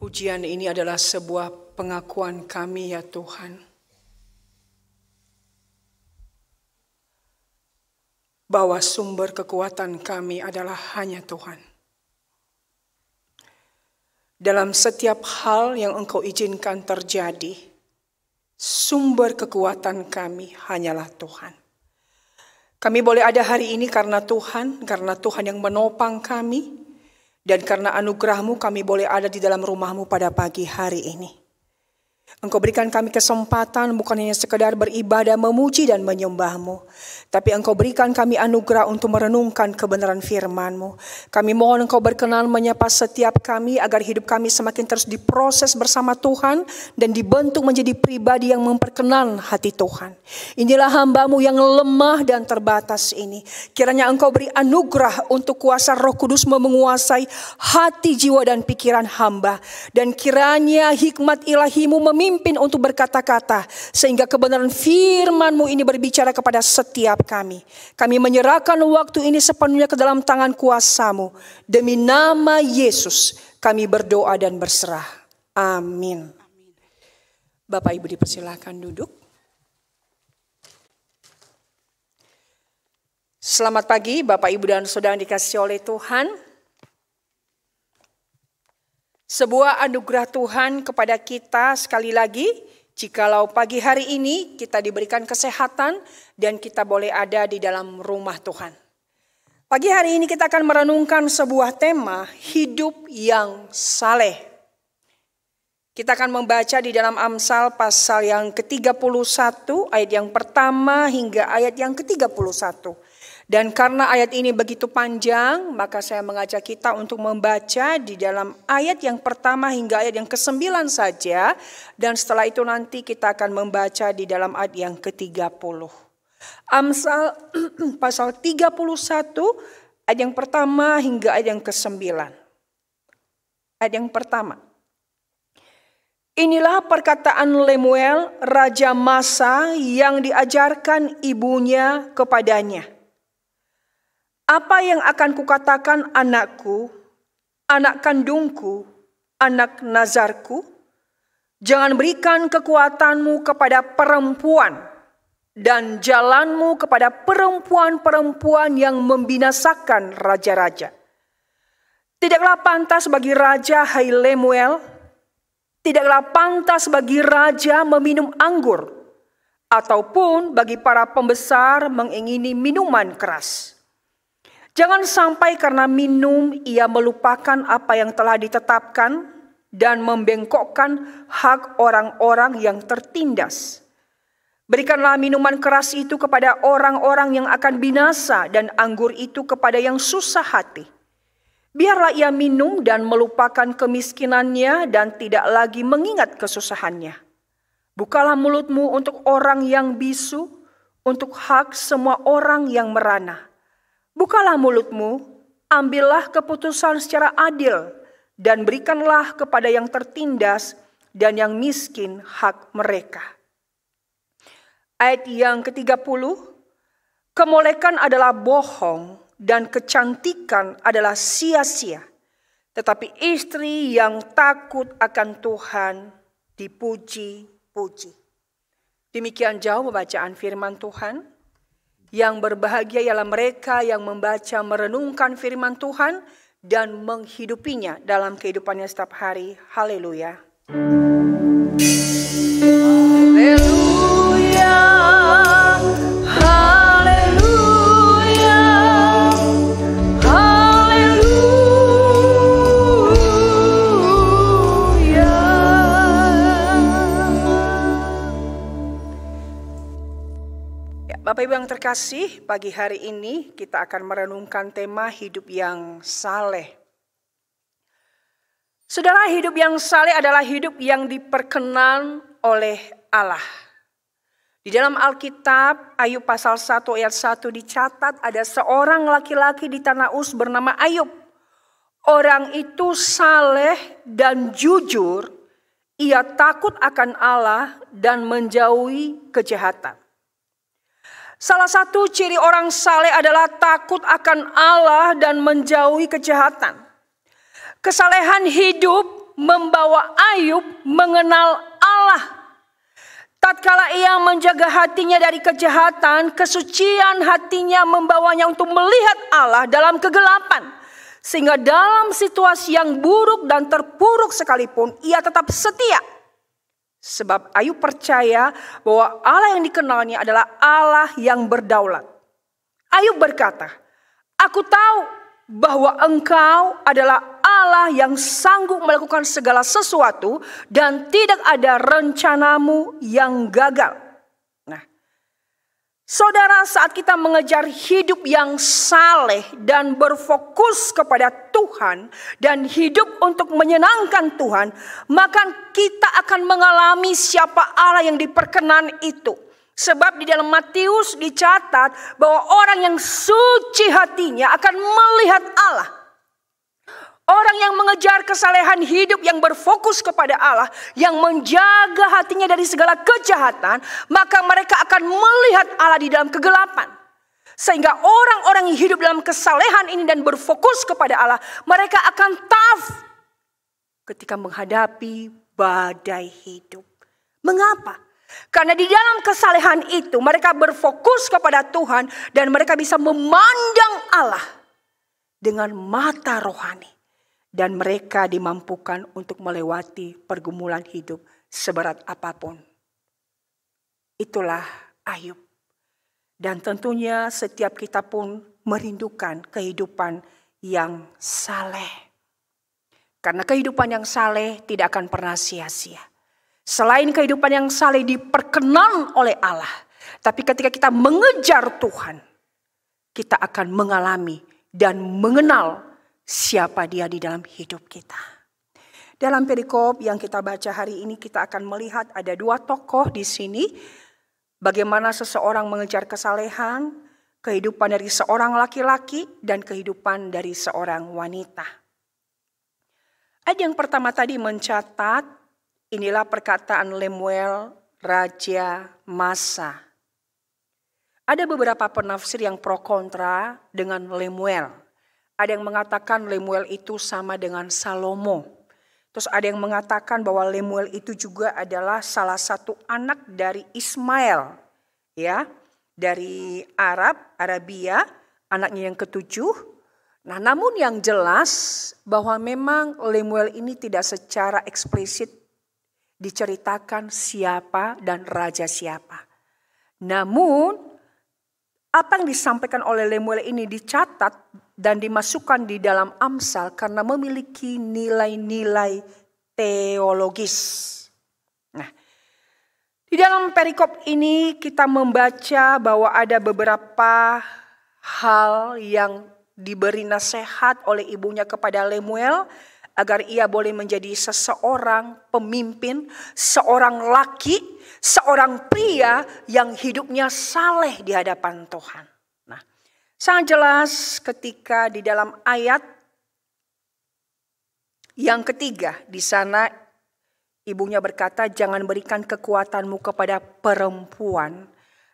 Pujian ini adalah sebuah pengakuan kami ya Tuhan, bahwa sumber kekuatan kami adalah hanya Tuhan. Dalam setiap hal yang Engkau izinkan terjadi, sumber kekuatan kami hanyalah Tuhan. Kami boleh ada hari ini karena Tuhan yang menopang kami, dan karena anugerah-Mu kami boleh ada di dalam rumah-Mu pada pagi hari ini. Engkau berikan kami kesempatan bukan hanya sekedar beribadah, memuji dan menyembah-Mu, tapi Engkau berikan kami anugerah untuk merenungkan kebenaran firman-Mu. Kami mohon Engkau berkenan menyapa setiap kami agar hidup kami semakin terus diproses bersama Tuhan dan dibentuk menjadi pribadi yang memperkenan hati Tuhan. Inilah hamba-Mu yang lemah dan terbatas ini. Kiranya Engkau beri anugerah untuk kuasa Roh Kudus menguasai hati, jiwa dan pikiran hamba. Dan kiranya hikmat ilahi-Mu memimpin untuk berkata-kata, sehingga kebenaran firman-Mu ini berbicara kepada setiap kami. Kami menyerahkan waktu ini sepenuhnya ke dalam tangan kuasa-Mu. Demi nama Yesus kami berdoa dan berserah. Amin. Bapak Ibu dipersilakan duduk. Selamat pagi Bapak Ibu dan Saudara yang dikasihi oleh Tuhan. Sebuah anugerah Tuhan kepada kita sekali lagi, jikalau pagi hari ini kita diberikan kesehatan dan kita boleh ada di dalam rumah Tuhan. Pagi hari ini kita akan merenungkan sebuah tema, hidup yang saleh. Kita akan membaca di dalam Amsal pasal yang ke-31, ayat yang pertama hingga ayat yang ke-31. Dan karena ayat ini begitu panjang, maka saya mengajak kita untuk membaca di dalam ayat yang pertama hingga ayat yang ke-9 saja. Dan setelah itu nanti kita akan membaca di dalam ayat yang ke-30. Amsal pasal 31, ayat yang pertama hingga ayat yang ke-9. Ayat yang pertama. Inilah perkataan Lemuel, Raja Masa yang diajarkan ibunya kepadanya. Apa yang akan kukatakan anakku, anak kandungku, anak nazarku? Jangan berikan kekuatanmu kepada perempuan dan jalanmu kepada perempuan-perempuan yang membinasakan raja-raja. Tidaklah pantas bagi raja, hai Lemuel, tidaklah pantas bagi raja meminum anggur, ataupun bagi para pembesar mengingini minuman keras. Jangan sampai karena minum ia melupakan apa yang telah ditetapkan dan membengkokkan hak orang-orang yang tertindas. Berikanlah minuman keras itu kepada orang-orang yang akan binasa dan anggur itu kepada yang susah hati. Biarlah ia minum dan melupakan kemiskinannya dan tidak lagi mengingat kesusahannya. Bukalah mulutmu untuk orang yang bisu, untuk hak semua orang yang merana. Bukalah mulutmu, ambillah keputusan secara adil, dan berikanlah kepada yang tertindas dan yang miskin hak mereka. Ayat yang ke-30, kemolekan adalah bohong dan kecantikan adalah sia-sia. Tetapi istri yang takut akan Tuhan dipuji-puji. Demikian jauh pembacaan firman Tuhan. Yang berbahagia ialah mereka yang membaca, merenungkan firman Tuhan dan menghidupinya dalam kehidupannya setiap hari. Haleluya. Haleluya. Haleluya. Haleluya. Bapak Ibu yang terkasih, pagi hari ini kita akan merenungkan tema hidup yang saleh. Saudara, hidup yang saleh adalah hidup yang diperkenan oleh Allah. Di dalam Alkitab, Ayub pasal 1 ayat 1 dicatat ada seorang laki-laki di tanah Uz bernama Ayub. Orang itu saleh dan jujur, ia takut akan Allah dan menjauhi kejahatan. Salah satu ciri orang saleh adalah takut akan Allah dan menjauhi kejahatan. Kesalehan hidup membawa Ayub mengenal Allah. Tatkala ia menjaga hatinya dari kejahatan, kesucian hatinya membawanya untuk melihat Allah dalam kegelapan. Sehingga dalam situasi yang buruk dan terpuruk sekalipun, ia tetap setia. Sebab Ayub percaya bahwa Allah yang dikenalnya adalah Allah yang berdaulat. Ayub berkata, "Aku tahu bahwa Engkau adalah Allah yang sanggup melakukan segala sesuatu dan tidak ada rencanamu yang gagal." Nah, saudara, saat kita mengejar hidup yang saleh dan berfokus kepada Tuhan dan hidup untuk menyenangkan Tuhan, maka kita akan mengalami siapa Allah yang diperkenan itu. Sebab di dalam Matius dicatat bahwa orang yang suci hatinya akan melihat Allah. Orang yang mengejar kesalehan hidup yang berfokus kepada Allah, yang menjaga hatinya dari segala kejahatan, maka mereka akan melihat Allah di dalam kegelapan. Sehingga orang-orang yang hidup dalam kesalehan ini dan berfokus kepada Allah, mereka akan tough ketika menghadapi badai hidup. Mengapa? Karena di dalam kesalehan itu mereka berfokus kepada Tuhan dan mereka bisa memandang Allah dengan mata rohani. Dan mereka dimampukan untuk melewati pergumulan hidup seberat apapun. Itulah Ayub. Dan tentunya setiap kita pun merindukan kehidupan yang saleh. Karena kehidupan yang saleh tidak akan pernah sia-sia. Selain kehidupan yang saleh diperkenan oleh Allah, tapi ketika kita mengejar Tuhan, kita akan mengalami dan mengenal siapa Dia di dalam hidup kita. Dalam perikop yang kita baca hari ini, kita akan melihat ada dua tokoh di sini. Bagaimana seseorang mengejar kesalehan, kehidupan dari seorang laki-laki dan kehidupan dari seorang wanita. Ayat yang pertama tadi mencatat, inilah perkataan Lemuel, Raja Masa. Ada beberapa penafsir yang pro kontra dengan Lemuel. Ada yang mengatakan Lemuel itu sama dengan Salomo. Terus ada yang mengatakan bahwa Lemuel itu juga adalah salah satu anak dari Ismail. Ya, dari Arabia, anaknya yang ketujuh. Nah, namun yang jelas bahwa memang Lemuel ini tidak secara eksplisit diceritakan siapa dan raja siapa. Namun apa yang disampaikan oleh Lemuel ini dicatat dan dimasukkan di dalam Amsal karena memiliki nilai-nilai teologis. Nah, di dalam perikop ini kita membaca bahwa ada beberapa hal yang diberi nasihat oleh ibunya kepada Lemuel agar ia boleh menjadi seseorang pemimpin, seorang laki, seorang pria yang hidupnya saleh di hadapan Tuhan. Nah, sangat jelas ketika di dalam ayat yang ketiga di sana ibunya berkata, "Jangan berikan kekuatanmu kepada perempuan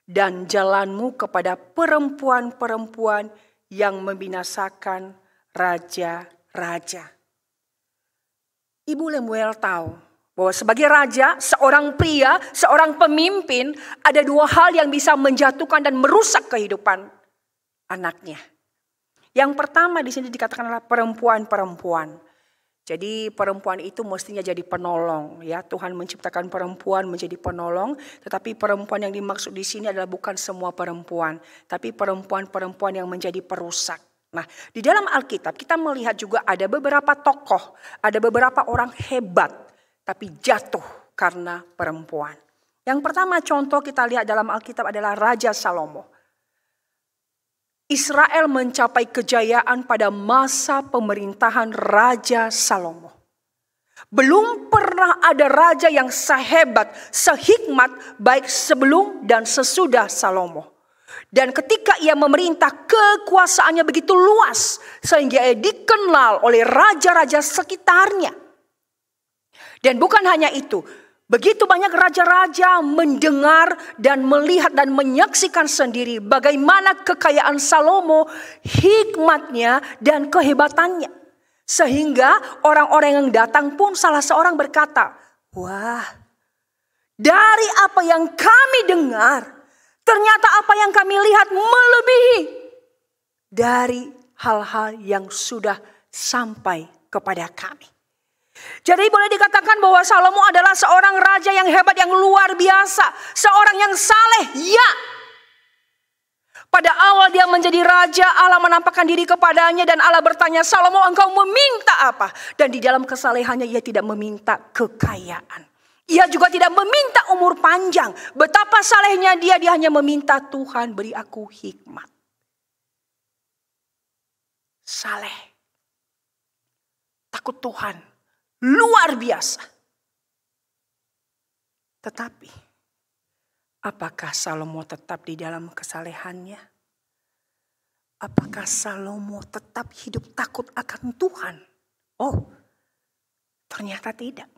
dan jalanmu kepada perempuan-perempuan yang membinasakan raja-raja." Ibu Lemuel tahu bahwa sebagai raja, seorang pria, seorang pemimpin, ada dua hal yang bisa menjatuhkan dan merusak kehidupan anaknya. Yang pertama di sini dikatakan adalah perempuan-perempuan. Jadi perempuan itu mestinya jadi penolong, ya. Tuhan menciptakan perempuan menjadi penolong, tetapi perempuan yang dimaksud di sini adalah bukan semua perempuan, tapi perempuan-perempuan yang menjadi perusak. Nah, di dalam Alkitab kita melihat juga ada beberapa tokoh, ada beberapa orang hebat, tapi jatuh karena perempuan. Yang pertama contoh kita lihat dalam Alkitab adalah Raja Salomo. Israel mencapai kejayaan pada masa pemerintahan Raja Salomo. Belum pernah ada raja yang sehebat, sehikmat baik sebelum dan sesudah Salomo. Dan ketika ia memerintah, kekuasaannya begitu luas sehingga ia dikenal oleh raja-raja sekitarnya. Dan bukan hanya itu, begitu banyak raja-raja mendengar dan melihat dan menyaksikan sendiri bagaimana kekayaan Salomo, hikmatnya dan kehebatannya. Sehingga orang-orang yang datang pun salah seorang berkata, wah, dari apa yang kami dengar, ternyata apa yang kami lihat melebihi dari hal-hal yang sudah sampai kepada kami. Jadi boleh dikatakan bahwa Salomo adalah seorang raja yang hebat, yang luar biasa. Seorang yang saleh, ya. Pada awal dia menjadi raja, Allah menampakkan diri kepadanya dan Allah bertanya, Salomo, engkau meminta apa? Dan di dalam kesalehannya ia tidak meminta kekayaan. Ia juga tidak meminta umur panjang. Betapa salehnya dia hanya meminta, Tuhan beri aku hikmat. Saleh. Takut Tuhan. Luar biasa. Tetapi, apakah Salomo tetap di dalam kesalehannya? Apakah Salomo tetap hidup takut akan Tuhan? Oh, ternyata tidak.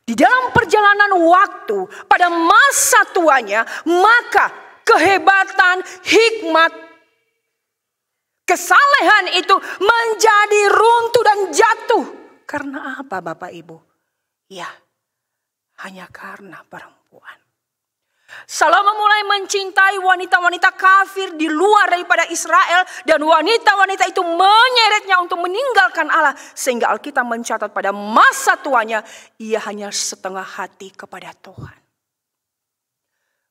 Di dalam perjalanan waktu, pada masa tuanya, maka kehebatan, hikmat, kesalehan itu menjadi runtuh dan jatuh. Karena apa Bapak Ibu? Ya, hanya karena perempuan. Salomo mulai mencintai wanita-wanita kafir di luar daripada Israel. Dan wanita-wanita itu menyeretnya untuk meninggalkan Allah. Sehingga Alkitab mencatat pada masa tuanya, ia hanya setengah hati kepada Tuhan.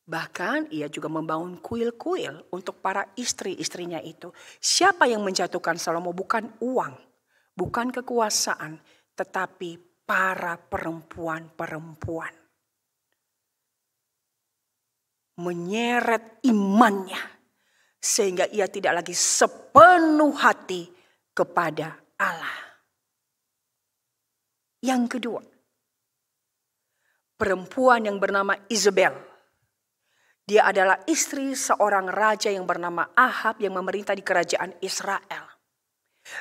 Bahkan ia juga membangun kuil-kuil untuk para istri-istrinya itu. Siapa yang menjatuhkan Salomo? Bukan uang, bukan kekuasaan, tetapi para perempuan-perempuan. Menyeret imannya sehingga ia tidak lagi sepenuh hati kepada Allah. Yang kedua, perempuan yang bernama Isabel. Dia adalah istri seorang raja yang bernama Ahab yang memerintah di kerajaan Israel.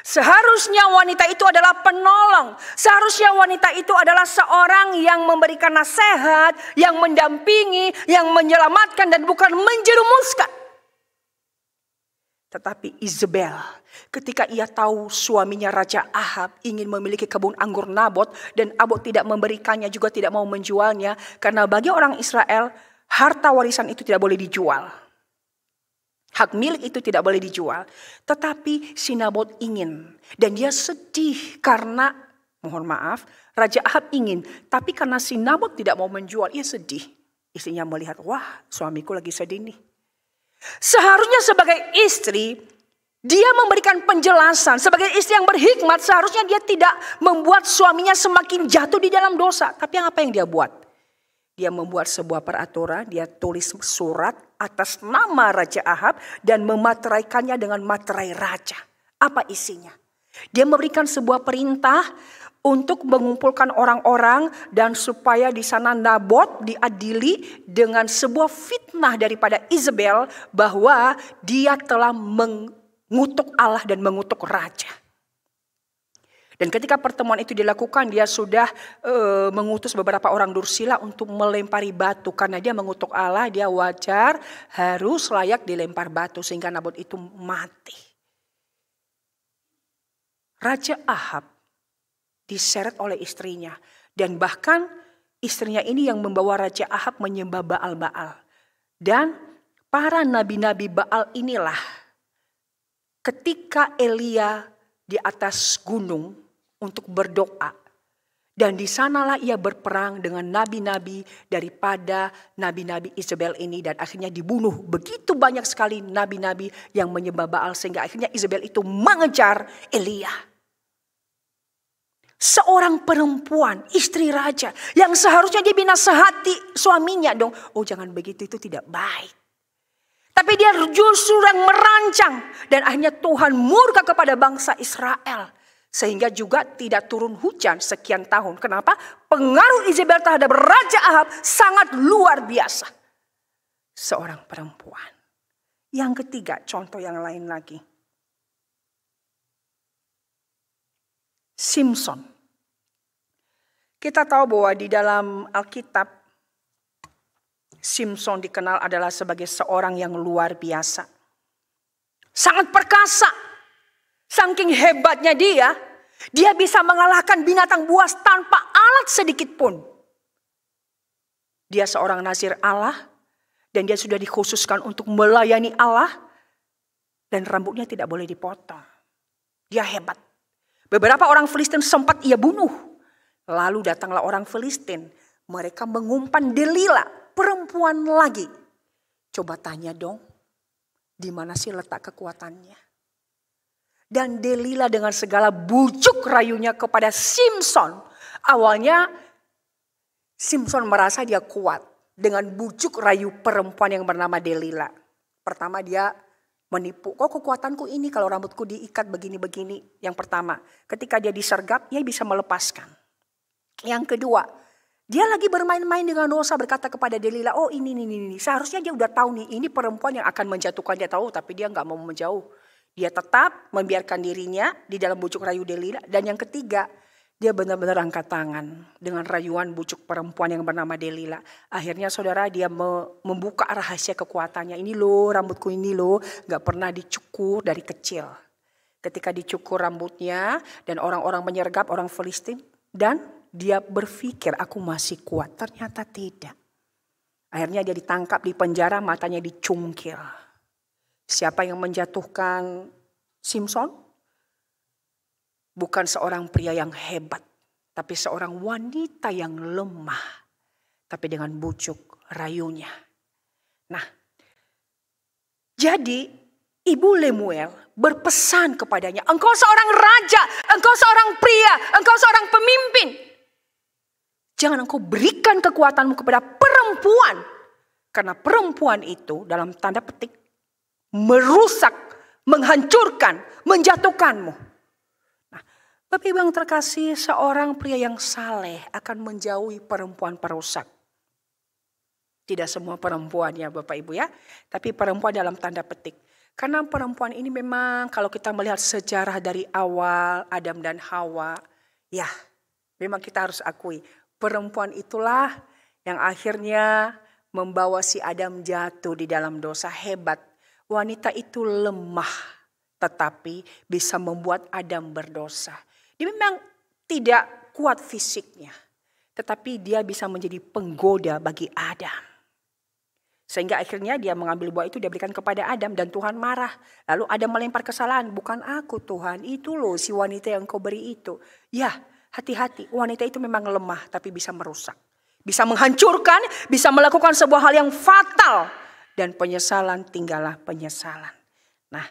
Seharusnya wanita itu adalah penolong. Seharusnya wanita itu adalah seorang yang memberikan nasihat, yang mendampingi, yang menyelamatkan dan bukan menjerumuskan. Tetapi Isabel, ketika ia tahu suaminya Raja Ahab ingin memiliki kebun anggur Nabot dan Nabot tidak memberikannya, juga tidak mau menjualnya, karena bagi orang Israel harta warisan itu tidak boleh dijual. Hak milik itu tidak boleh dijual. Tetapi si Nabot ingin. Dan dia sedih karena, mohon maaf, Raja Ahab ingin. Tapi karena si Nabot tidak mau menjual, ia sedih. Istrinya melihat, wah suamiku lagi sedih nih. Seharusnya sebagai istri, dia memberikan penjelasan. Sebagai istri yang berhikmat, seharusnya dia tidak membuat suaminya semakin jatuh di dalam dosa. Tapi apa yang dia buat? Dia membuat sebuah peraturan, dia tulis surat atas nama Raja Ahab dan memateraikannya dengan materai raja. Apa isinya? Dia memberikan sebuah perintah untuk mengumpulkan orang-orang dan supaya di sana Nabot diadili dengan sebuah fitnah daripada Isabel bahwa dia telah mengutuk Allah dan mengutuk raja. Dan ketika pertemuan itu dilakukan, dia sudah mengutus beberapa orang dursila untuk melempari batu. Karena dia mengutuk Allah, dia wajar harus layak dilempar batu sehingga Nabot itu mati. Raja Ahab diseret oleh istrinya. Dan bahkan istrinya ini yang membawa Raja Ahab menyembah Baal-Baal. Dan para nabi-nabi Baal inilah ketika Elia di atas gunung untuk berdoa. Dan di sanalah ia berperang dengan nabi-nabi daripada nabi-nabi Isabel ini. Dan akhirnya dibunuh begitu banyak sekali nabi-nabi yang menyembah Baal. Sehingga akhirnya Isabel itu mengejar Elia. Seorang perempuan, istri raja. Yang seharusnya dia binasehati suaminya dong. Oh jangan begitu, itu tidak baik. Tapi dia justru yang merancang. Dan akhirnya Tuhan murka kepada bangsa Israel. Sehingga juga tidak turun hujan sekian tahun. Kenapa? Pengaruh Isabel terhadap Raja Ahab sangat luar biasa. Seorang perempuan. Yang ketiga, contoh yang lain lagi. Simson. Kita tahu bahwa di dalam Alkitab, Simson dikenal adalah sebagai seorang yang luar biasa. Sangat perkasa. Saking hebatnya dia, Dia bisa mengalahkan binatang buas tanpa alat sedikit pun. Dia seorang nazir Allah dan dia sudah dikhususkan untuk melayani Allah dan rambutnya tidak boleh dipotong. Dia hebat. Beberapa orang Filistin sempat ia bunuh. Lalu datanglah orang Filistin. Mereka mengumpan Delila, perempuan lagi. Coba tanya dong, di mana sih letak kekuatannya? Dan Delila dengan segala bujuk rayunya kepada Simson. Awalnya Simson merasa dia kuat dengan bujuk rayu perempuan yang bernama Delila. Pertama dia menipu, kok kekuatanku ini kalau rambutku diikat begini-begini. Yang pertama, ketika dia disergap, dia bisa melepaskan. Yang kedua, dia lagi bermain-main dengan dosa, berkata kepada Delila, oh ini. Seharusnya dia udah tahu nih, ini perempuan yang akan menjatuhkan dia, tahu, tapi dia gak mau menjauh. Dia tetap membiarkan dirinya di dalam bujuk rayu Delila. Dan yang ketiga, dia benar-benar angkat tangan dengan rayuan bujuk perempuan yang bernama Delila. Akhirnya saudara, dia membuka rahasia kekuatannya. Ini loh rambutku ini loh, gak pernah dicukur dari kecil. Ketika dicukur rambutnya dan orang-orang menyergap orang Filistin. Dan dia berpikir aku masih kuat, ternyata tidak. Akhirnya dia ditangkap di penjara, matanya dicungkil. Siapa yang menjatuhkan Simson? Bukan seorang pria yang hebat, tapi seorang wanita yang lemah, tapi dengan bujuk rayunya. Nah, jadi Ibu Lemuel berpesan kepadanya, engkau seorang raja, engkau seorang pria, engkau seorang pemimpin. Jangan engkau berikan kekuatanmu kepada perempuan, karena perempuan itu dalam tanda petik merusak, menghancurkan, menjatuhkanmu. Bapak Ibu yang terkasih, seorang pria yang saleh akan menjauhi perempuan perusak. Tidak semua perempuan ya Bapak Ibu ya, tapi perempuan dalam tanda petik. Karena perempuan ini memang kalau kita melihat sejarah dari awal Adam dan Hawa, ya memang kita harus akui perempuan itulah yang akhirnya membawa si Adam jatuh di dalam dosa. Hebat, wanita itu lemah tetapi bisa membuat Adam berdosa. Dia memang tidak kuat fisiknya, tetapi dia bisa menjadi penggoda bagi Adam. Sehingga akhirnya dia mengambil buah itu, dia berikan kepada Adam dan Tuhan marah. Lalu Adam melempar kesalahan, bukan aku Tuhan, itu loh si wanita yang kau beri itu. Ya, hati-hati, wanita itu memang lemah tapi bisa merusak. Bisa menghancurkan, bisa melakukan sebuah hal yang fatal. Dan penyesalan tinggallah penyesalan. Nah,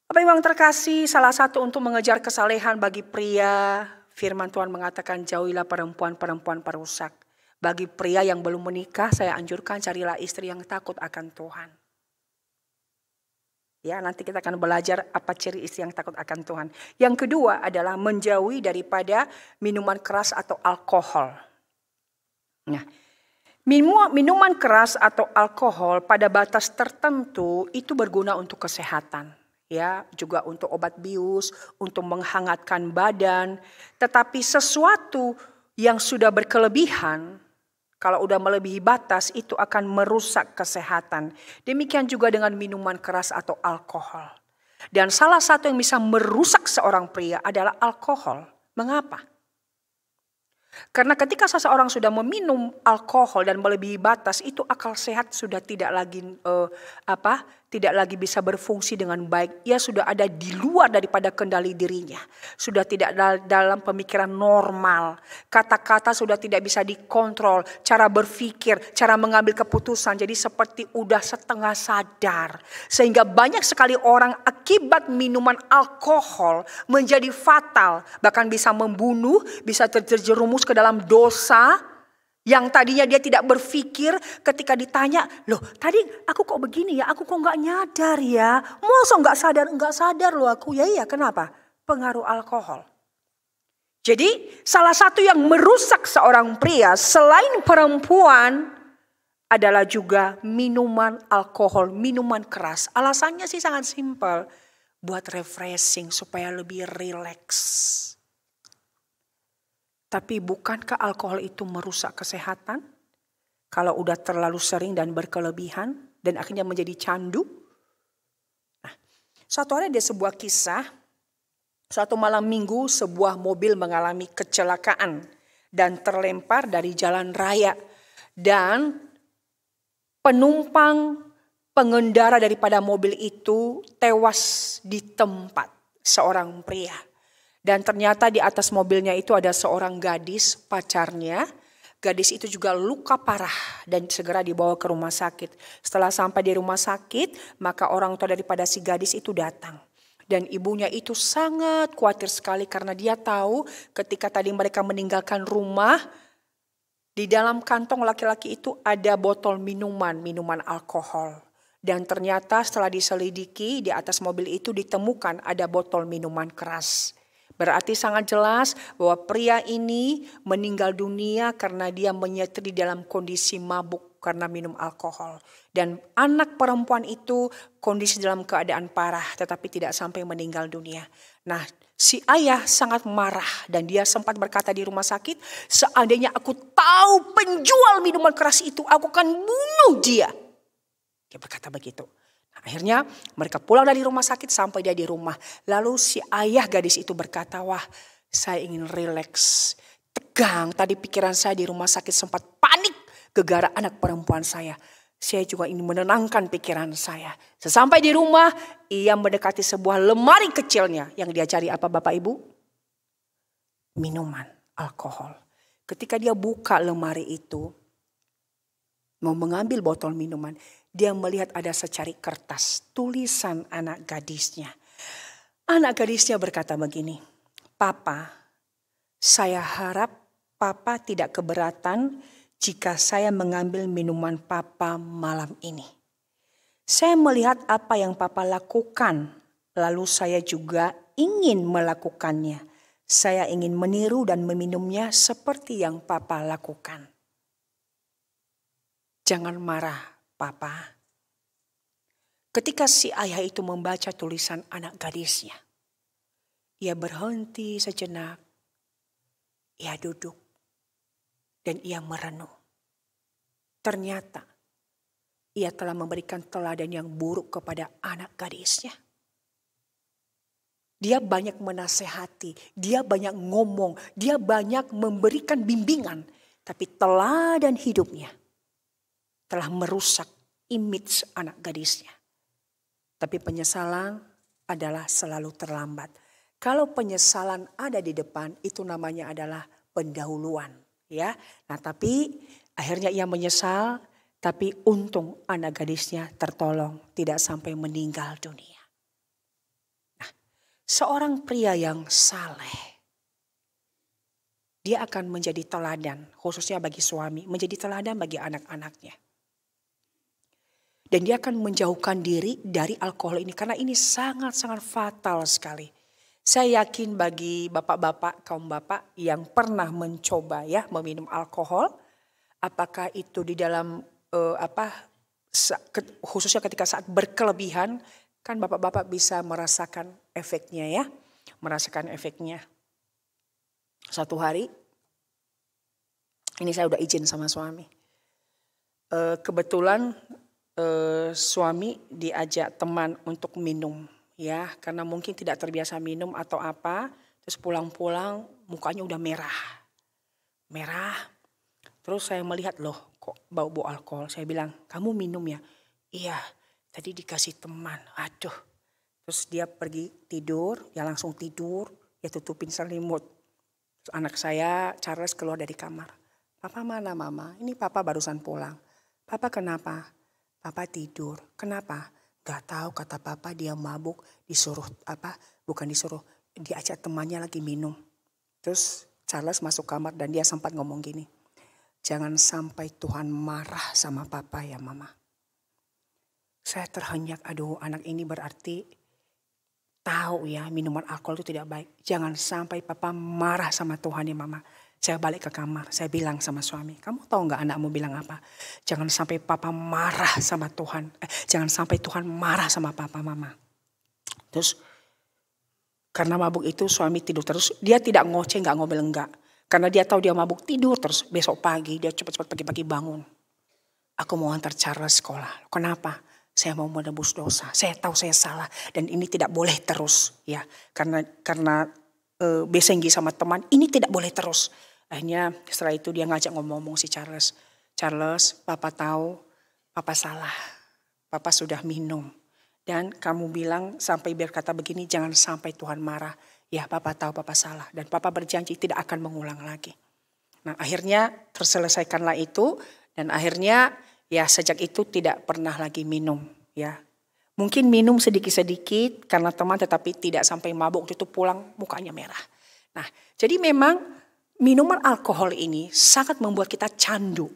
Bapak Ibu yang terkasih, salah satu untuk mengejar kesalehan bagi pria, firman Tuhan mengatakan jauhilah perempuan-perempuan perusak. Bagi pria yang belum menikah, saya anjurkan carilah istri yang takut akan Tuhan. Ya, nanti kita akan belajar apa ciri istri yang takut akan Tuhan. Yang kedua adalah menjauhi daripada minuman keras atau alkohol. Nah, minuman keras atau alkohol pada batas tertentu itu berguna untuk kesehatan. Ya, juga untuk obat bius, untuk menghangatkan badan. Tetapi sesuatu yang sudah berkelebihan, kalau udah melebihi batas itu akan merusak kesehatan. Demikian juga dengan minuman keras atau alkohol. Dan salah satu yang bisa merusak seorang pria adalah alkohol. Mengapa? Karena ketika seseorang sudah meminum alkohol dan melebihi batas, itu akal sehat sudah tidak lagi bisa berfungsi dengan baik. Ia sudah ada di luar daripada kendali dirinya. Sudah tidak dalam pemikiran normal. Kata-kata sudah tidak bisa dikontrol. Cara berpikir, cara mengambil keputusan. Jadi seperti udah setengah sadar. Sehingga banyak sekali orang akibat minuman alkohol menjadi fatal. Bahkan bisa membunuh, bisa terjerumus ke dalam dosa. Yang tadinya dia tidak berpikir, ketika ditanya, loh tadi aku kok begini ya, aku kok gak nyadar ya. Masa gak sadar loh aku, ya iya kenapa? Pengaruh alkohol. Jadi salah satu yang merusak seorang pria selain perempuan adalah juga minuman alkohol, minuman keras. Alasannya sih sangat simpel, buat refreshing supaya lebih rileks. Tapi bukankah alkohol itu merusak kesehatan? Kalau udah terlalu sering dan berkelebihan dan akhirnya menjadi candu. Nah, suatu hari ada sebuah kisah Suatu malam minggu sebuah mobil mengalami kecelakaan dan terlempar dari jalan raya. Dan penumpang pengendara daripada mobil itu tewas di tempat, seorang pria. Dan ternyata di atas mobilnya itu ada seorang gadis, pacarnya. Gadis itu juga luka parah dan segera dibawa ke rumah sakit. Setelah sampai di rumah sakit, maka orang tua daripada si gadis itu datang. Dan ibunya itu sangat khawatir sekali karena dia tahu ketika tadi mereka meninggalkan rumah, di dalam kantong laki-laki itu ada botol minuman alkohol. Dan ternyata setelah diselidiki di atas mobil itu ditemukan ada botol minuman keras. Berarti sangat jelas bahwa pria ini meninggal dunia karena dia menyetir di dalam kondisi mabuk karena minum alkohol. Dan anak perempuan itu kondisi dalam keadaan parah tetapi tidak sampai meninggal dunia. Nah, si ayah sangat marah dan dia sempat berkata di rumah sakit, seandainya aku tahu penjual minuman keras itu, aku akan bunuh dia. Dia berkata begitu. Nah, akhirnya mereka pulang dari rumah sakit sampai dia di rumah. Lalu si ayah gadis itu berkata, wah saya ingin rileks, tegang. Tadi pikiran saya di rumah sakit sempat panik gegara anak perempuan saya. Saya juga ingin menenangkan pikiran saya. Sesampai di rumah, ia mendekati sebuah lemari kecilnya. Yang dia cari apa Bapak Ibu? Minuman, alkohol. Ketika dia buka lemari itu, mau mengambil botol minuman, dia melihat ada secari kertas, tulisan anak gadisnya. Anak gadisnya berkata begini, Papa, saya harap Papa tidak keberatan jika saya mengambil minuman Papa malam ini. Saya melihat apa yang Papa lakukan, lalu saya juga ingin melakukannya. Saya ingin meniru dan meminumnya seperti yang Papa lakukan. Jangan marah, Papa. Ketika si ayah itu membaca tulisan anak gadisnya, ia berhenti sejenak, ia duduk. Dan ia merenung. Ternyata ia telah memberikan teladan yang buruk kepada anak gadisnya. Dia banyak menasehati, dia banyak ngomong, dia banyak memberikan bimbingan. Tapi teladan hidupnya telah merusak image anak gadisnya. Tapi penyesalan adalah selalu terlambat. Kalau penyesalan ada di depan, itu namanya adalah pendahuluan. Ya, nah tapi akhirnya ia menyesal, tapi untung anak gadisnya tertolong, tidak sampai meninggal dunia. Nah, seorang pria yang saleh, dia akan menjadi teladan, khususnya bagi suami, menjadi teladan bagi anak-anaknya. Dan dia akan menjauhkan diri dari alkohol ini, karena ini sangat-sangat fatal sekali. Saya yakin bagi bapak-bapak, kaum bapak yang pernah mencoba ya meminum alkohol, apakah itu di dalam khususnya ketika saat berkelebihan, kan bapak-bapak bisa merasakan efeknya ya, merasakan efeknya. Satu hari, ini saya udah izin sama suami, kebetulan suami diajak teman untuk minum. Ya, karena mungkin tidak terbiasa minum atau apa. Terus pulang-pulang mukanya udah merah. Merah. Terus saya melihat loh kok bau-bau alkohol. Saya bilang, kamu minum ya? Iya, tadi dikasih teman. Aduh. Terus dia pergi tidur, ya langsung tidur. Ya tutupin selimut. Terus anak saya Charles keluar dari kamar. Papa mana mama? Ini papa barusan pulang. Papa kenapa? Papa tidur. Kenapa? Gak tahu kata papa dia mabuk, disuruh diajak temannya lagi minum. Terus Charles masuk kamar dan dia sempat ngomong gini, jangan sampai Tuhan marah sama papa ya mama. Saya terhenyak, aduh anak ini berarti tahu ya minuman alkohol itu tidak baik. Jangan sampai papa marah sama Tuhan ya mama. Saya balik ke kamar, saya bilang sama suami, kamu tahu gak anakmu bilang apa? Jangan sampai papa marah sama Tuhan. Jangan sampai Tuhan marah sama papa mama. Terus karena mabuk itu suami tidur terus. Dia tidak ngoceh, gak ngomel enggak. Karena dia tahu dia mabuk tidur terus. Besok pagi dia cepat-cepat pagi-pagi bangun. Aku mau antar Charles sekolah. Kenapa? Saya mau menebus dosa. Saya tahu saya salah dan ini tidak boleh terus, ya. Karena besenggi sama teman, ini tidak boleh terus. Akhirnya setelah itu dia ngajak ngomong si Charles. Charles, Papa tahu Papa salah. Papa sudah minum. Dan kamu bilang sampai berkata begini, jangan sampai Tuhan marah. Ya, Papa tahu Papa salah. Dan Papa berjanji tidak akan mengulang lagi. Nah, akhirnya terselesaikanlah itu. Dan akhirnya ya sejak itu tidak pernah lagi minum. Ya, mungkin minum sedikit-sedikit karena teman, tetapi tidak sampai mabuk. Itu pulang mukanya merah. Nah, jadi memang minuman alkohol ini sangat membuat kita candu.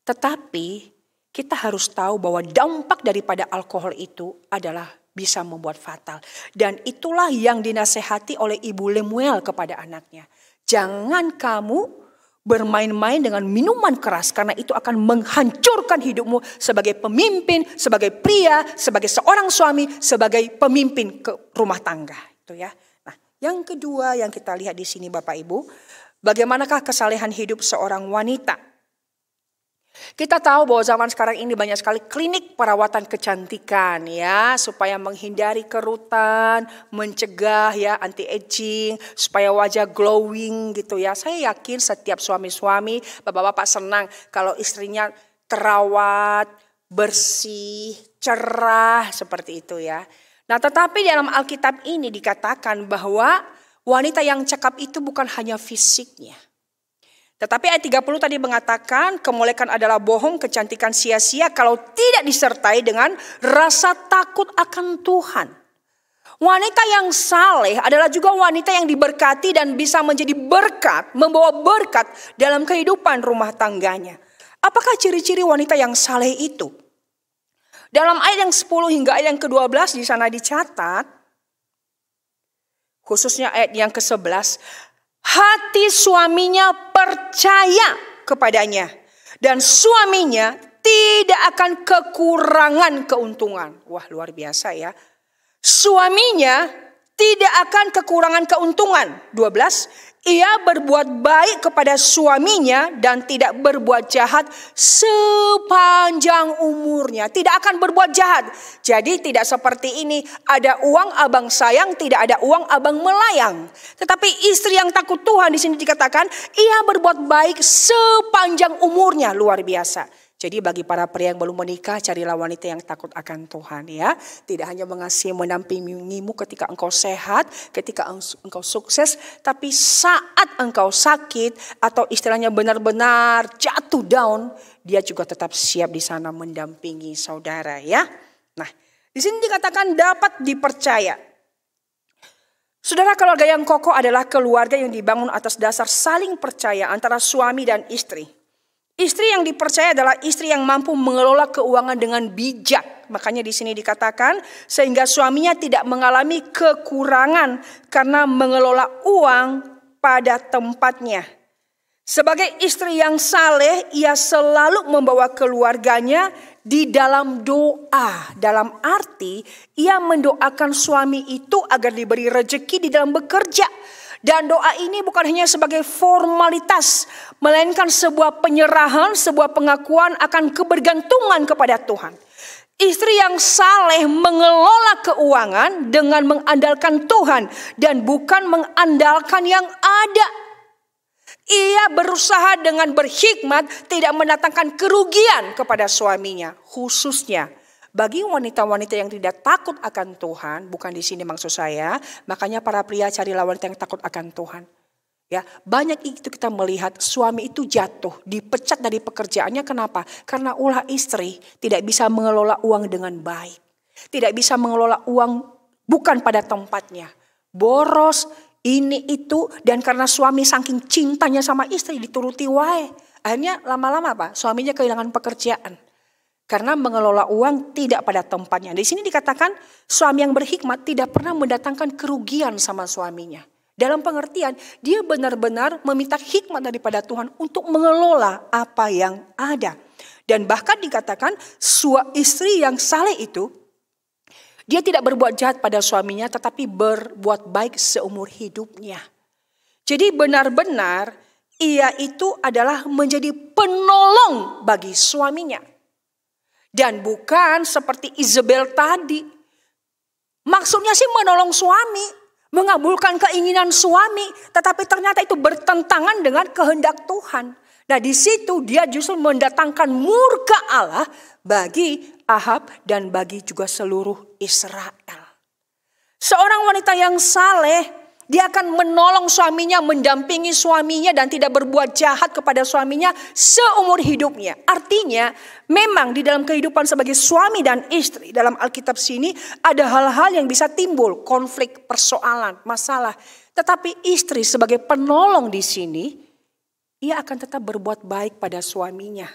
Tetapi kita harus tahu bahwa dampak daripada alkohol itu adalah bisa membuat fatal. Dan itulah yang dinasehati oleh Ibu Lemuel kepada anaknya. Jangan kamu bermain-main dengan minuman keras karena itu akan menghancurkan hidupmu sebagai pemimpin, sebagai pria, sebagai seorang suami, sebagai pemimpin ke rumah tangga. Itu ya. Nah, yang kedua yang kita lihat di sini Bapak Ibu, bagaimanakah kesalehan hidup seorang wanita? Kita tahu bahwa zaman sekarang ini banyak sekali klinik perawatan kecantikan ya, supaya menghindari kerutan, mencegah ya anti-aging, supaya wajah glowing gitu ya. Saya yakin setiap suami-suami, bapak-bapak senang kalau istrinya terawat, bersih, cerah seperti itu ya. Nah, tetapi dalam Alkitab ini dikatakan bahwa wanita yang cakap itu bukan hanya fisiknya. Tetapi ayat 30 tadi mengatakan kemolekan adalah bohong, kecantikan sia-sia kalau tidak disertai dengan rasa takut akan Tuhan. Wanita yang saleh adalah juga wanita yang diberkati dan bisa menjadi berkat, membawa berkat dalam kehidupan rumah tangganya. Apakah ciri-ciri wanita yang saleh itu? Dalam ayat yang 10 hingga ayat yang ke-12 di sana dicatat, khususnya ayat yang ke-11, hati suaminya percaya kepadanya dan suaminya tidak akan kekurangan keuntungan. Wah, luar biasa ya. Suaminya tidak akan kekurangan keuntungan. 12. Ia berbuat baik kepada suaminya dan tidak berbuat jahat sepanjang umurnya. Tidak akan berbuat jahat. Jadi tidak seperti ini. Ada uang abang sayang, tidak ada uang abang melayang. Tetapi istri yang takut Tuhan di sini dikatakan ia berbuat baik sepanjang umurnya. Luar biasa. Jadi bagi para pria yang belum menikah, carilah wanita yang takut akan Tuhan ya. Tidak hanya mengasihi mendampingimu ketika engkau sehat, ketika engkau sukses. Tapi saat engkau sakit atau istilahnya benar-benar jatuh down, dia juga tetap siap di sana mendampingi saudara ya. Nah, di sini dikatakan dapat dipercaya. Saudara, keluarga yang kokoh adalah keluarga yang dibangun atas dasar saling percaya antara suami dan istri. Istri yang dipercaya adalah istri yang mampu mengelola keuangan dengan bijak. Makanya di sini dikatakan sehingga suaminya tidak mengalami kekurangan karena mengelola uang pada tempatnya. Sebagai istri yang saleh, ia selalu membawa keluarganya di dalam doa. Dalam arti ia mendoakan suami itu agar diberi rezeki di dalam bekerja. Dan doa ini bukan hanya sebagai formalitas, melainkan sebuah penyerahan, sebuah pengakuan akan kebergantungan kepada Tuhan. Istri yang saleh mengelola keuangan dengan mengandalkan Tuhan dan bukan mengandalkan yang ada. Ia berusaha dengan berhikmat tidak mendatangkan kerugian kepada suaminya, khususnya bagi wanita-wanita yang tidak takut akan Tuhan, bukan di sini maksud saya, makanya para pria carilah wanita yang takut akan Tuhan. Ya, banyak itu kita melihat suami itu jatuh, dipecat dari pekerjaannya. Kenapa? Karena ulah istri tidak bisa mengelola uang dengan baik. Tidak bisa mengelola uang bukan pada tempatnya. Boros, ini itu, dan karena suami saking cintanya sama istri dituruti wae. Akhirnya lama-lama apa? Suaminya kehilangan pekerjaan. Karena mengelola uang tidak pada tempatnya. Di sini dikatakan suami yang berhikmat tidak pernah mendatangkan kerugian sama suaminya. Dalam pengertian dia benar-benar meminta hikmat daripada Tuhan untuk mengelola apa yang ada. Dan bahkan dikatakan istri yang saleh itu dia tidak berbuat jahat pada suaminya tetapi berbuat baik seumur hidupnya. Jadi benar-benar ia itu adalah menjadi penolong bagi suaminya. Dan bukan seperti Isabel tadi. Maksudnya sih menolong suami, mengabulkan keinginan suami, tetapi ternyata itu bertentangan dengan kehendak Tuhan. Nah di situ dia justru mendatangkan murka Allah bagi Ahab dan bagi juga seluruh Israel. Seorang wanita yang saleh, dia akan menolong suaminya, mendampingi suaminya dan tidak berbuat jahat kepada suaminya seumur hidupnya. Artinya memang di dalam kehidupan sebagai suami dan istri dalam Alkitab sini ada hal-hal yang bisa timbul, konflik, persoalan, masalah. Tetapi istri sebagai penolong di sini, ia akan tetap berbuat baik pada suaminya.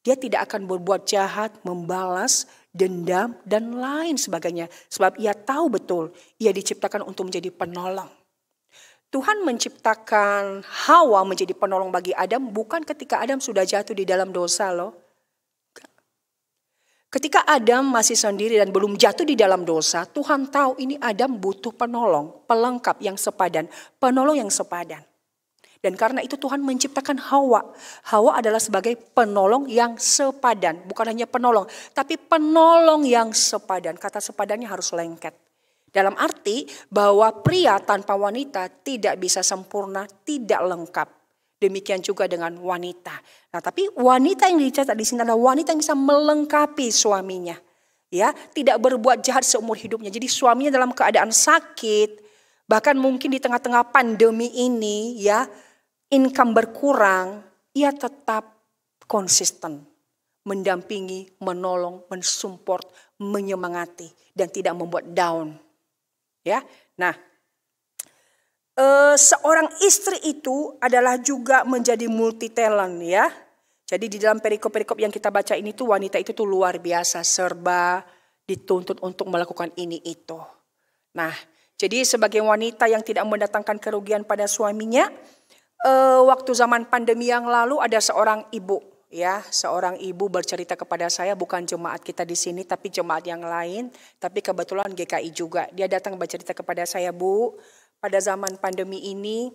Dia tidak akan berbuat jahat, membalas, dendam, dan lain sebagainya. Sebab ia tahu betul, ia diciptakan untuk menjadi penolong. Tuhan menciptakan Hawa menjadi penolong bagi Adam bukan ketika Adam sudah jatuh di dalam dosa loh. Ketika Adam masih sendiri dan belum jatuh di dalam dosa, Tuhan tahu ini Adam butuh penolong, pelengkap yang sepadan, penolong yang sepadan. Dan karena itu Tuhan menciptakan Hawa. Hawa adalah sebagai penolong yang sepadan. Bukan hanya penolong, tapi penolong yang sepadan. Kata sepadannya harus lengket. Dalam arti bahwa pria tanpa wanita tidak bisa sempurna, tidak lengkap. Demikian juga dengan wanita. Nah, tapi wanita yang dicatat di sini adalah wanita yang bisa melengkapi suaminya. Ya, tidak berbuat jahat seumur hidupnya. Jadi suaminya dalam keadaan sakit, bahkan mungkin di tengah-tengah pandemi ini ya, income berkurang, ia tetap konsisten. Mendampingi, menolong, mensupport, menyemangati. Dan tidak membuat down. Ya, nah, seorang istri itu adalah juga menjadi multi talent ya. Jadi di dalam perikop-perikop yang kita baca ini tuh wanita itu tuh luar biasa. Serba dituntut untuk melakukan ini itu. Nah, jadi sebagai wanita yang tidak mendatangkan kerugian pada suaminya, waktu zaman pandemi yang lalu ada seorang ibu ya, seorang ibu bercerita kepada saya, bukan jemaat kita di sini tapi jemaat yang lain, tapi kebetulan GKI juga. Dia datang bercerita kepada saya, Bu, pada zaman pandemi ini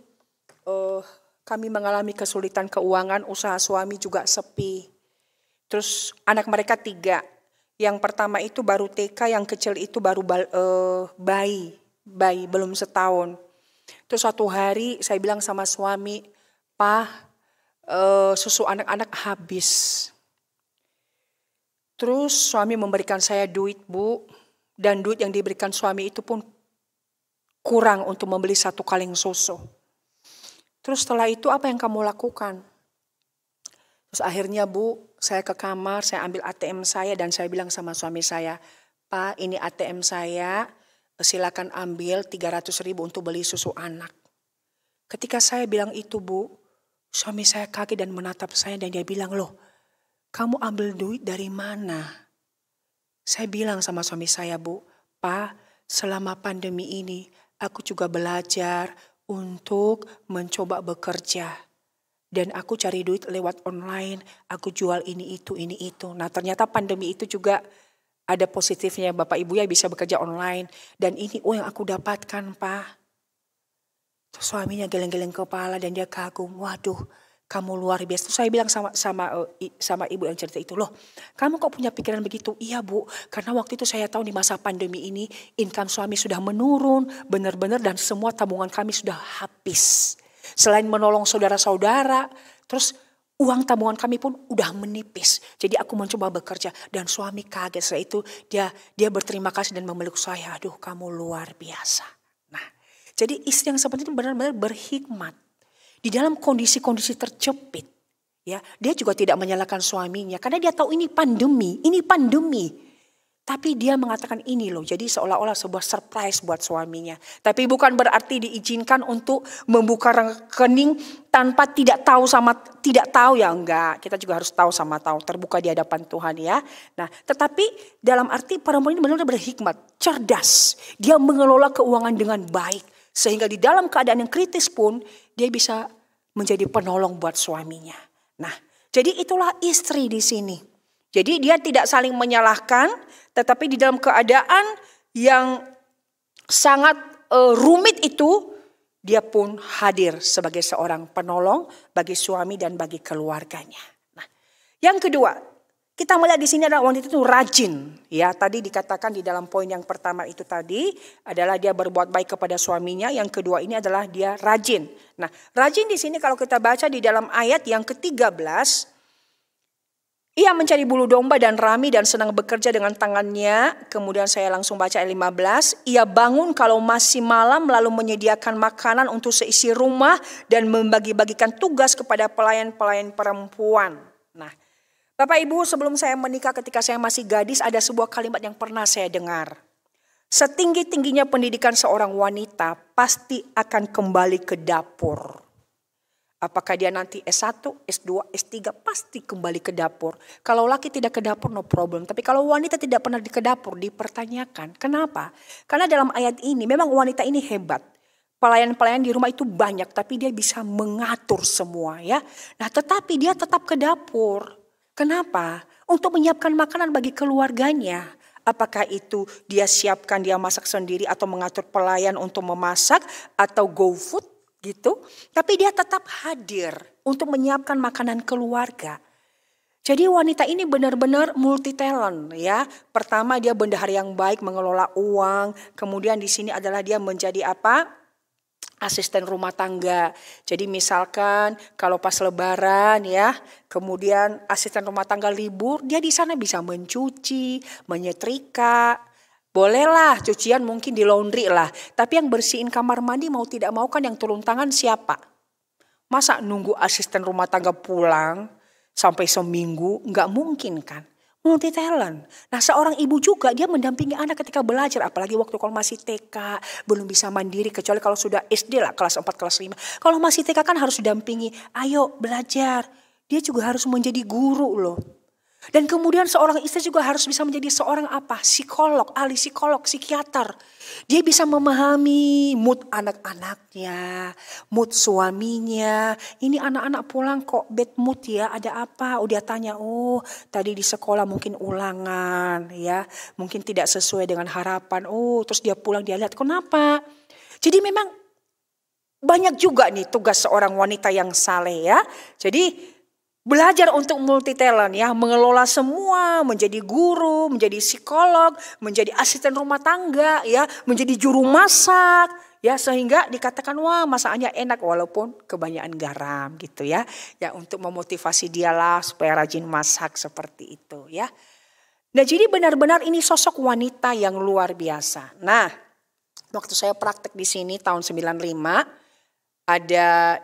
kami mengalami kesulitan keuangan, usaha suami juga sepi. Terus anak mereka 3. Yang pertama itu baru TK, yang kecil itu baru bayi belum setahun. Terus suatu hari saya bilang sama suami, "Pak, susu anak-anak habis." Terus suami memberikan saya duit, Bu. Dan duit yang diberikan suami itu pun kurang untuk membeli 1 kaleng susu. Terus setelah itu apa yang kamu lakukan? Terus akhirnya, Bu, saya ke kamar, saya ambil ATM saya dan saya bilang sama suami saya, "Pak, ini ATM saya. Silakan ambil 300.000 untuk beli susu anak." Ketika saya bilang itu, Bu, suami saya kaget dan menatap saya dan dia bilang, "Loh, kamu ambil duit dari mana?" Saya bilang sama suami saya, Bu, "Pak, selama pandemi ini aku juga belajar untuk mencoba bekerja. Dan aku cari duit lewat online, aku jual ini itu. Nah ternyata pandemi itu juga ada positifnya, Bapak Ibu ya bisa bekerja online. Dan ini yang aku dapatkan, Pak." Terus suaminya geleng-geleng kepala dan dia kagum. "Waduh, kamu luar biasa." Terus saya bilang sama ibu yang cerita itu, "Loh, kamu kok punya pikiran begitu?" "Iya, Bu, karena waktu itu saya tahu di masa pandemi ini income suami sudah menurun benar-benar dan semua tabungan kami sudah habis. Selain menolong saudara-saudara, terus uang tabungan kami pun udah menipis. Jadi aku mencoba bekerja." Dan suami kaget. Setelah itu dia berterima kasih dan memeluk saya. "Aduh, kamu luar biasa." Nah, jadi istri yang seperti itu benar-benar berhikmat. Di dalam kondisi-kondisi terjepit, ya, dia juga tidak menyalahkan suaminya karena dia tahu ini pandemi. Tapi dia mengatakan ini loh, jadi seolah-olah sebuah surprise buat suaminya. Tapi bukan berarti diizinkan untuk membuka rekening tanpa tidak tahu ya, enggak. Kita juga harus tahu sama tahu, terbuka di hadapan Tuhan ya. Nah, tetapi dalam arti perempuan ini benar-benar berhikmat, cerdas. Dia mengelola keuangan dengan baik. Sehingga di dalam keadaan yang kritis pun dia bisa menjadi penolong buat suaminya. Nah, jadi itulah istri di sini. Jadi dia tidak saling menyalahkan, tetapi di dalam keadaan yang sangat rumit itu, dia pun hadir sebagai seorang penolong bagi suami dan bagi keluarganya. Nah, yang kedua, kita melihat di sini adalah wanita itu rajin. Ya, tadi dikatakan di dalam poin yang pertama itu tadi adalah dia berbuat baik kepada suaminya. Yang kedua ini adalah dia rajin. Nah, rajin di sini kalau kita baca di dalam ayat yang ke-13, ia mencari bulu domba dan rami dan senang bekerja dengan tangannya. Kemudian saya langsung baca ayat 15. Ia bangun kalau masih malam lalu menyediakan makanan untuk seisi rumah dan membagi-bagikan tugas kepada pelayan-pelayan perempuan. Nah, Bapak Ibu, sebelum saya menikah ketika saya masih gadis ada sebuah kalimat yang pernah saya dengar. Setinggi-tingginya pendidikan seorang wanita pasti akan kembali ke dapur. Apakah dia nanti S1, S2, S3 pasti kembali ke dapur. Kalau laki tidak ke dapur no problem. Tapi kalau wanita tidak pernah ke dapur dipertanyakan. Kenapa? Karena dalam ayat ini memang wanita ini hebat. Pelayan-pelayan di rumah itu banyak tapi dia bisa mengatur semua ya. Nah tetapi dia tetap ke dapur. Kenapa? Untuk menyiapkan makanan bagi keluarganya. Apakah itu dia siapkan, dia masak sendiri atau mengatur pelayan untuk memasak atau go food gitu. Tapi dia tetap hadir untuk menyiapkan makanan keluarga. Jadi wanita ini benar-benar multi talent ya. Pertama dia bendahara yang baik mengelola uang. Kemudian di sini adalah dia menjadi apa? Asisten rumah tangga. Jadi misalkan kalau pas lebaran ya, kemudian asisten rumah tangga libur, dia di sana bisa mencuci, menyetrika. Bolehlah cucian mungkin di laundry lah. Tapi yang bersihin kamar mandi mau tidak mau kan yang turun tangan siapa? Masa nunggu asisten rumah tangga pulang sampai seminggu? Nggak mungkin kan. Multi talent. Nah seorang ibu juga dia mendampingi anak ketika belajar. Apalagi waktu kalau masih TK. Belum bisa mandiri kecuali kalau sudah SD lah kelas 4, kelas 5. Kalau masih TK kan harus didampingi. Ayo belajar. Dia juga harus menjadi guru loh. Dan kemudian seorang istri juga harus bisa menjadi seorang apa? Psikolog, ahli psikolog, psikiater. Dia bisa memahami mood anak-anaknya, mood suaminya. Ini anak-anak pulang kok bad mood ya, ada apa? Udah tanya, oh tadi di sekolah mungkin ulangan ya. Mungkin tidak sesuai dengan harapan. Oh terus dia pulang dia lihat kenapa? Jadi memang banyak juga nih tugas seorang wanita yang saleh ya. Jadi belajar untuk multi talent ya, mengelola semua, menjadi guru, menjadi psikolog, menjadi asisten rumah tangga ya, menjadi juru masak ya sehingga dikatakan wah masakannya enak walaupun kebanyakan garam gitu ya. Ya untuk memotivasi dialah supaya rajin masak seperti itu ya. Nah jadi benar-benar ini sosok wanita yang luar biasa. Nah, waktu saya praktek di sini tahun 95 ada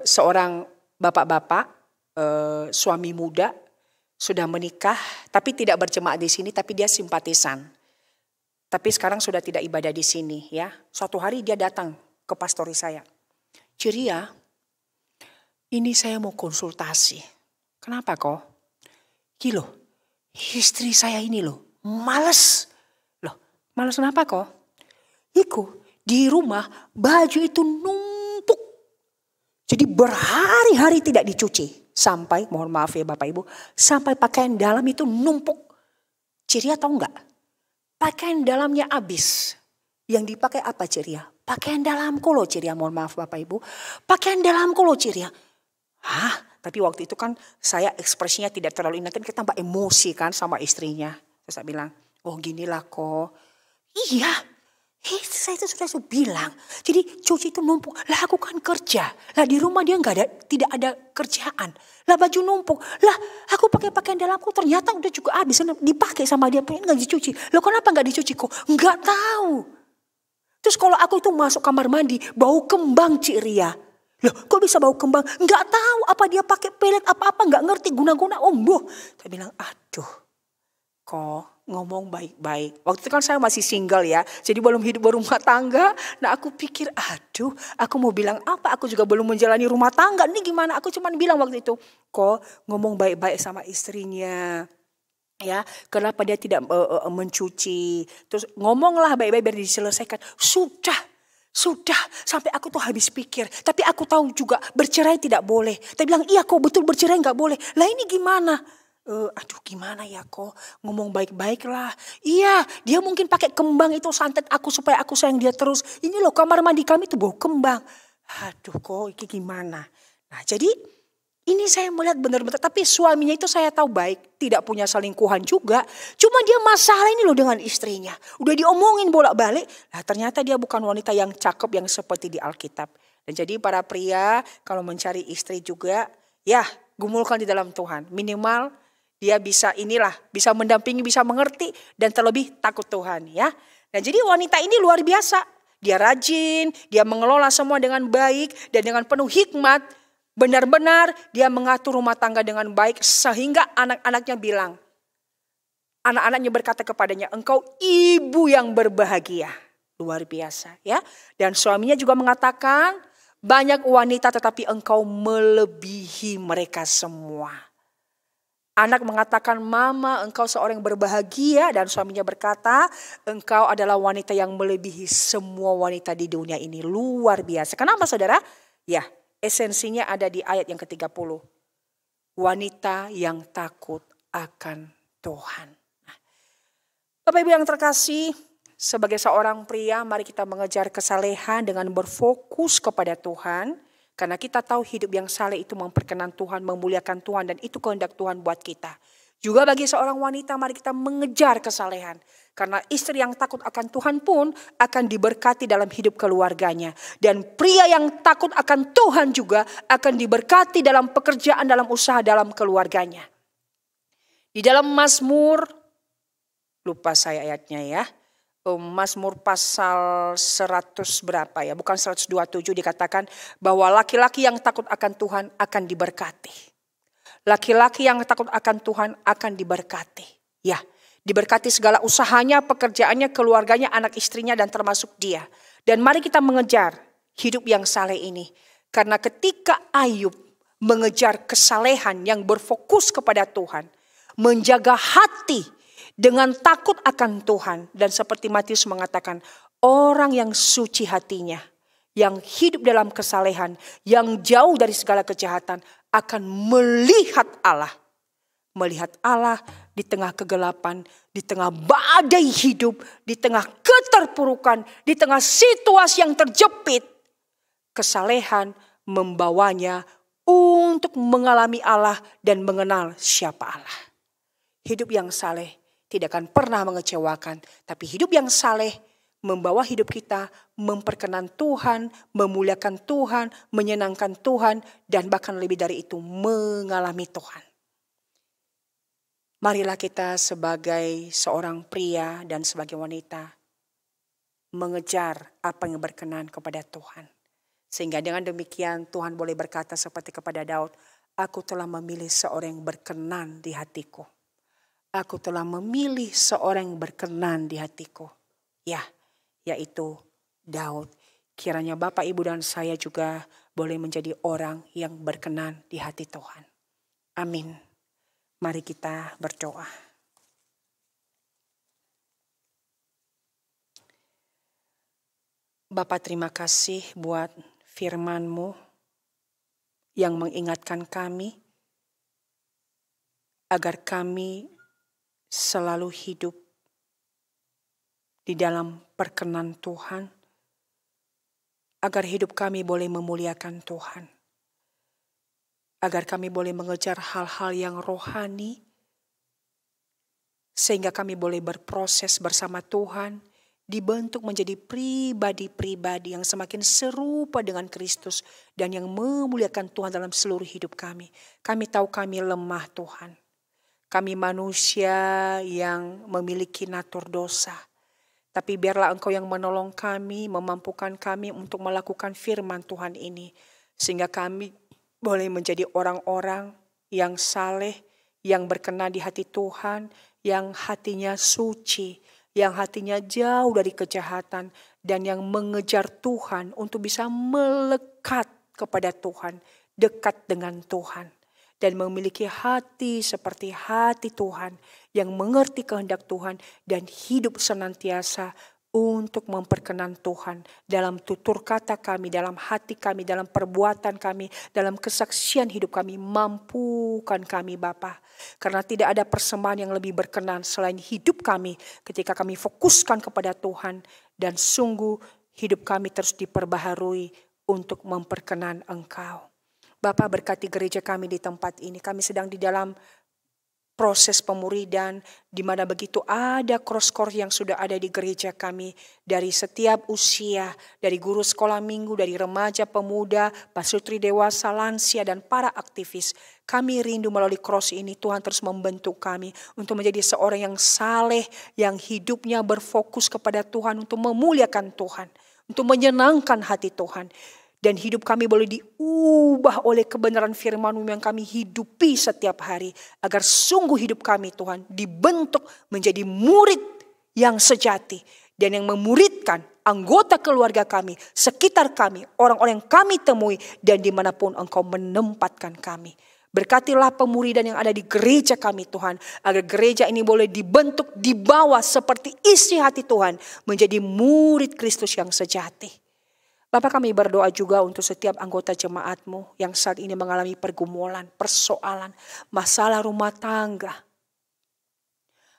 seorang bapak-bapak suami muda sudah menikah tapi tidak berjemaat di sini tapi dia simpatisan. Tapi sekarang sudah tidak ibadah di sini ya. Suatu hari dia datang ke pastori saya. Ciria, ini saya mau konsultasi. Kenapa kok? Gila, istri saya ini loh males. Loh, males kenapa kok? Iku di rumah baju itu numpuk. Jadi berhari-hari tidak dicuci. Sampai, mohon maaf ya Bapak Ibu, sampai pakaian dalam itu numpuk. Ciria tahu enggak? Pakaian dalamnya habis. Yang dipakai apa Ciria? Pakaian dalamku loh Ciria, mohon maaf Bapak Ibu. Pakaian dalamku loh Ciria. Hah? Tapi waktu itu kan saya ekspresinya tidak terlalu ingat. Kita tambah emosi kan sama istrinya. Terus saya bilang, oh ginilah kok. Iya. Saya itu sudah bilang, jadi cuci itu numpuk. Lah aku kan kerja, lah di rumah dia tidak ada kerjaan. Lah baju numpuk, lah aku pakai pakaian dalamku ternyata udah juga habis dipakai sama dia punya nggak dicuci. Lo kenapa nggak dicuci kok? Nggak tahu. Terus kalau aku itu masuk kamar mandi bau kembang Cik Ria. Loh kok bisa bau kembang? Nggak tahu apa dia pakai pelet apa-apa nggak ngerti guna-guna omboh. Saya bilang aduh kok. Ngomong baik-baik. Waktu itu kan saya masih single ya. Jadi belum hidup berumah tangga. Nah aku pikir aduh aku mau bilang apa. Aku juga belum menjalani rumah tangga. Ini gimana? Aku cuma bilang waktu itu. Kok ngomong baik-baik sama istrinya. Ya kenapa dia tidak mencuci. Terus ngomonglah baik-baik biar diselesaikan. Sudah. Sampai aku tuh habis pikir. Tapi aku tahu juga bercerai tidak boleh. Tapi bilang iya kok betul bercerai gak boleh. Lah ini gimana? Aduh gimana ya kok ngomong baik-baik lah. Iya dia mungkin pakai kembang itu santet aku supaya aku sayang dia terus. Ini loh kamar mandi kami itu bau kembang. Aduh kok ini gimana. Nah jadi Ini saya melihat benar-benar, tapi suaminya itu saya tahu baik, tidak punya selingkuhan juga. Cuma dia masalah ini loh dengan istrinya. Udah diomongin bolak-balik, nah ternyata dia bukan wanita yang cakep yang seperti di Alkitab. Dan jadi para pria kalau mencari istri juga, ya gumulkan di dalam Tuhan. Minimal dia bisa bisa mendampingi, bisa mengerti, dan terlebih takut Tuhan ya. Dan jadi wanita ini luar biasa. Dia rajin, dia mengelola semua dengan baik dan dengan penuh hikmat. Benar-benar dia mengatur rumah tangga dengan baik sehingga anak-anaknya bilang. Anak-anaknya berkata kepadanya, engkau ibu yang berbahagia. Luar biasa ya. Dan suaminya juga mengatakan, banyak wanita tetapi engkau melebihi mereka semua. Anak mengatakan, mama engkau seorang yang berbahagia. Dan suaminya berkata, engkau adalah wanita yang melebihi semua wanita di dunia ini. Luar biasa. Kenapa saudara? Ya. Esensinya ada di ayat yang ke-30. Wanita yang takut akan Tuhan. Bapak Ibu yang terkasih, sebagai seorang pria mari kita mengejar kesalehan dengan berfokus kepada Tuhan. Karena kita tahu hidup yang saleh itu memperkenan Tuhan, memuliakan Tuhan, dan itu kehendak Tuhan buat kita. Juga bagi seorang wanita mari kita mengejar kesalehan. Karena istri yang takut akan Tuhan pun akan diberkati dalam hidup keluarganya. Dan pria yang takut akan Tuhan juga akan diberkati dalam pekerjaan, dalam usaha, dalam keluarganya. Di dalam Mazmur, lupa saya ayatnya ya. Mazmur pasal 100 berapa ya, bukan 127 dikatakan bahwa laki-laki yang takut akan Tuhan akan diberkati. Laki-laki yang takut akan Tuhan akan diberkati. Ya, diberkati segala usahanya, pekerjaannya, keluarganya, anak istrinya dan termasuk dia. Dan mari kita mengejar hidup yang saleh ini. Karena ketika Ayub mengejar kesalehan yang berfokus kepada Tuhan, menjaga hati dengan takut akan Tuhan. Dan seperti Matius mengatakan, orang yang suci hatinya, yang hidup dalam kesalehan, yang jauh dari segala kejahatan, akan melihat Allah. Melihat Allah di tengah kegelapan, di tengah badai hidup, di tengah keterpurukan, di tengah situasi yang terjepit. Kesalehan membawanya untuk mengalami Allah dan mengenal siapa Allah. Hidup yang saleh tidak akan pernah mengecewakan, tapi hidup yang saleh membawa hidup kita memperkenan Tuhan, memuliakan Tuhan, menyenangkan Tuhan, dan bahkan lebih dari itu mengalami Tuhan. Marilah kita sebagai seorang pria dan sebagai wanita mengejar apa yang berkenan kepada Tuhan. Sehingga dengan demikian Tuhan boleh berkata seperti kepada Daud, aku telah memilih seorang yang berkenan di hatiku. Aku telah memilih seorang yang berkenan di hatiku. Ya, yaitu Daud. Kiranya Bapak, Ibu, dan saya juga boleh menjadi orang yang berkenan di hati Tuhan. Amin. Mari kita berdoa. Bapa, terima kasih buat firman-Mu yang mengingatkan kami agar kami selalu hidup di dalam perkenan Tuhan, agar hidup kami boleh memuliakan Tuhan, agar kami boleh mengejar hal-hal yang rohani, sehingga kami boleh berproses bersama Tuhan, dibentuk menjadi pribadi-pribadi yang semakin serupa dengan Kristus dan yang memuliakan Tuhan dalam seluruh hidup kami. Kami tahu kami lemah Tuhan. Kami manusia yang memiliki natur dosa. Tapi biarlah Engkau yang menolong kami, memampukan kami untuk melakukan firman Tuhan ini. Sehingga kami boleh menjadi orang-orang yang saleh, yang berkenan di hati Tuhan, yang hatinya suci, yang hatinya jauh dari kejahatan, dan yang mengejar Tuhan untuk bisa melekat kepada Tuhan, dekat dengan Tuhan. Dan memiliki hati seperti hati Tuhan yang mengerti kehendak Tuhan dan hidup senantiasa untuk memperkenan Tuhan dalam tutur kata kami, dalam hati kami, dalam perbuatan kami, dalam kesaksian hidup kami. Mampukan kami Bapa, karena tidak ada persembahan yang lebih berkenan selain hidup kami ketika kami fokuskan kepada Tuhan, dan sungguh hidup kami terus diperbaharui untuk memperkenan Engkau. Bapak berkati gereja kami di tempat ini. Kami sedang di dalam proses pemuridan, di mana begitu ada cross-course yang sudah ada di gereja kami. Dari setiap usia, dari guru sekolah minggu, dari remaja, pemuda, pasutri dewasa, lansia, dan para aktivis. Kami rindu melalui cross ini Tuhan terus membentuk kami untuk menjadi seorang yang saleh, yang hidupnya berfokus kepada Tuhan untuk memuliakan Tuhan, untuk menyenangkan hati Tuhan. Dan hidup kami boleh diubah oleh kebenaran firman-Mu yang kami hidupi setiap hari. Agar sungguh hidup kami Tuhan dibentuk menjadi murid yang sejati. Dan yang memuridkan anggota keluarga kami, sekitar kami, orang-orang yang kami temui. Dan dimanapun Engkau menempatkan kami. Berkatilah pemuridan yang ada di gereja kami Tuhan. Agar gereja ini boleh dibentuk, dibawa seperti isi hati Tuhan. Menjadi murid Kristus yang sejati. Bapak kami berdoa juga untuk setiap anggota jemaat-Mu yang saat ini mengalami pergumulan, persoalan, masalah rumah tangga,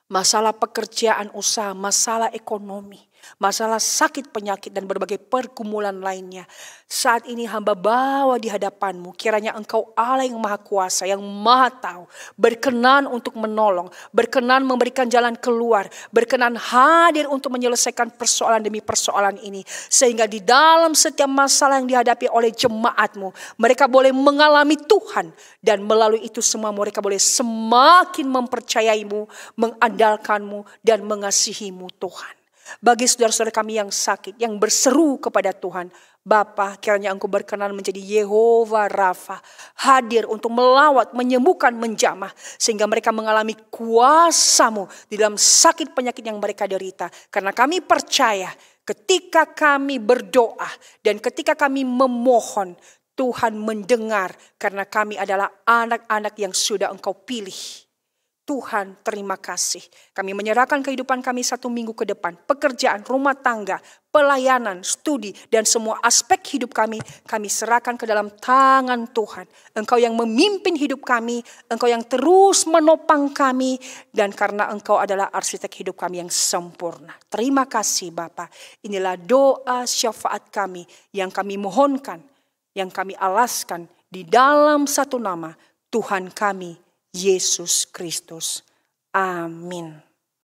masalah pekerjaan usaha, masalah ekonomi, masalah sakit penyakit dan berbagai pergumulan lainnya. Saat ini hamba bawa di hadapan-Mu, kiranya Engkau Allah yang maha kuasa, yang maha tahu, berkenan untuk menolong, berkenan memberikan jalan keluar, berkenan hadir untuk menyelesaikan persoalan demi persoalan ini. Sehingga di dalam setiap masalah yang dihadapi oleh jemaat-Mu, mereka boleh mengalami Tuhan. Dan melalui itu semua mereka boleh semakin mempercayai-Mu, mengandalkan-Mu, dan mengasihi-Mu Tuhan. Bagi saudara-saudara kami yang sakit, yang berseru kepada Tuhan, Bapa, kiranya Engkau berkenan menjadi Yehova Rafa, hadir untuk melawat, menyembuhkan, menjamah, sehingga mereka mengalami kuasa-Mu di dalam sakit penyakit yang mereka derita. Karena kami percaya ketika kami berdoa dan ketika kami memohon, Tuhan mendengar karena kami adalah anak-anak yang sudah Engkau pilih. Tuhan, terima kasih. Kami menyerahkan kehidupan kami 1 minggu ke depan. Pekerjaan, rumah tangga, pelayanan, studi, dan semua aspek hidup kami serahkan ke dalam tangan Tuhan. Engkau yang memimpin hidup kami, Engkau yang terus menopang kami, dan karena Engkau adalah arsitek hidup kami yang sempurna. Terima kasih Bapa. Inilah doa syafaat kami yang kami mohonkan, yang kami alaskan di dalam satu nama, Tuhan kami, Yesus Kristus. Amin.